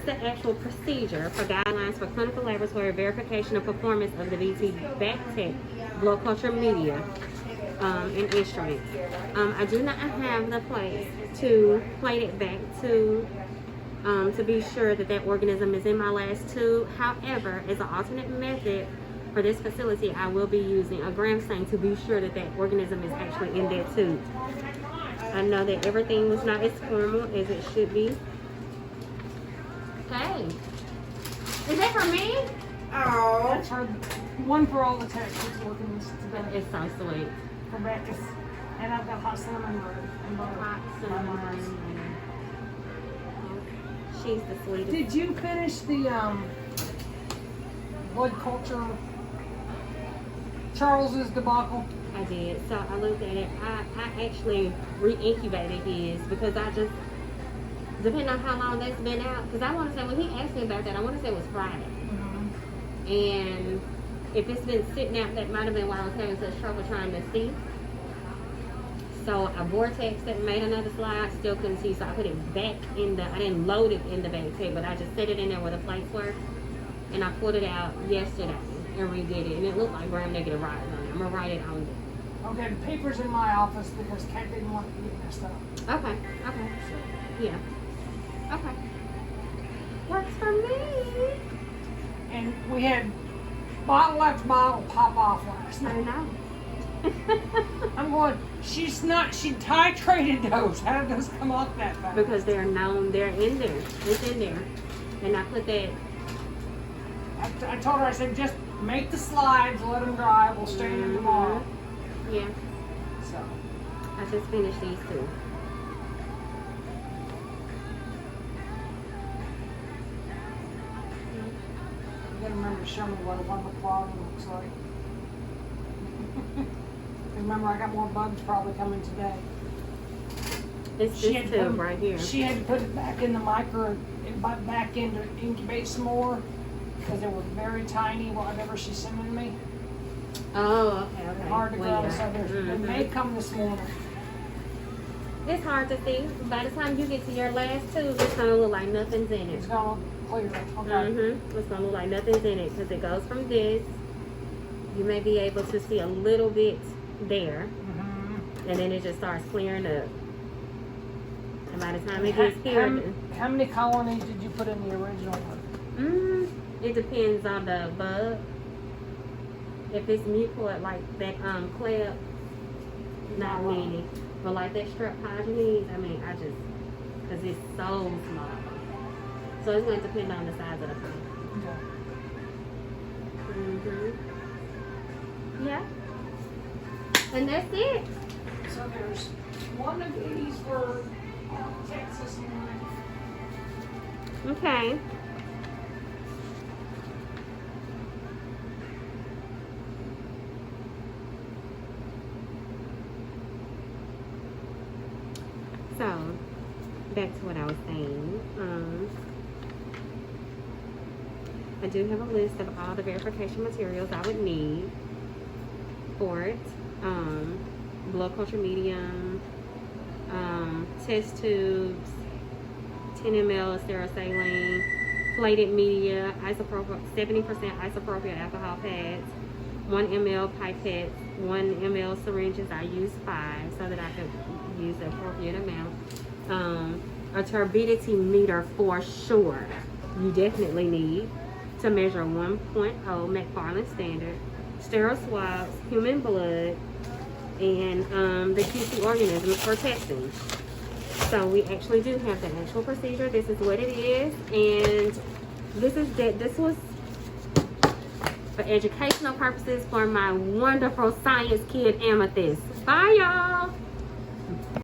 the actual procedure for guidelines for clinical laboratory verification of performance of the BT Bactec blood culture media and instruments. I do not have the place to plate it back to be sure that that organism is in my last tube. However, as an alternate method for this facility, I will be using a gram stain to be sure that that organism is actually in that tube. I know that everything was not as formal as it should be. Hey, is that for me? Oh, that's her. One for all the techs that's working this today. It's so sweet. For breakfast, and I've got hot cinnamon and butter. Hot cinnamon. She's the sweetest. Did you finish the blood culture Charles's debacle? I did. So I looked at it. I actually re-incubated his because I just, depending on how long that's been out, because I want to say, when he asked me about that, I want to say it was Friday. Mm-hmm. And if it's been sitting out, that might have been why I was having such trouble trying to see. So I vortex it, made another slide, still couldn't see, so I put it back in the, I didn't load it in the Bactec, but I just set it in there where the plates were. And I pulled it out yesterday and redid it, and it looked like gram-negative rise on it. I'm going to write it on it. Okay, the paper's in my office because Kat didn't want it to get messed up. Okay, okay. Yeah. Okay. Works for me. And we had bottle after bottle pop off last night. I know. I'm going, she titrated those. How did those come off that fast? Because they're known, they're in there. It's in there. And I put that. I told her, I said, just make the slides, let them dry. We'll stay in tomorrow. Yeah. So. I just finished these two. You gotta remember to show me what a wonderful clogging looks like. Remember, I got more bugs probably coming today. It's this tube right here. She had to put it back in the back in to incubate some more because they were very tiny, whatever she's sending me. Oh, okay, okay. Hard to grow, so they may come this morning. It's hard to see. By the time you get to your last tube, it's going to look like nothing's in it. It's going to look clear. Okay. It's going to look like nothing's in it because it goes from this. You may be able to see a little bit there. And then it just starts clearing up. And by the time it gets here... How many colonies did you put in the original one? It depends on the bug. If it's mucoid like that clay, not many. But like that strep pyogenes, I mean, because it's so small. So it's going to depend on the size of the plant. Okay. Yeah. And that's it. So there's one of these for Texas and okay. So, back to what I was saying. I do have a list of all the verification materials I would need for it. Blood culture medium, test tubes, 10 ml of sterile saline, plated media, 70% isopropyl alcohol pads, 1 ml pipettes, 1 ml syringes. I use 5 so that I could use the appropriate amount. A turbidity meter for sure. You definitely need to measure 1.0 McFarland standard, sterile swabs, human blood, and the QC organisms for testing. So we actually do have the actual procedure. This is what it is, and this was for educational purposes for my wonderful science kid Amethyst. Bye, y'all.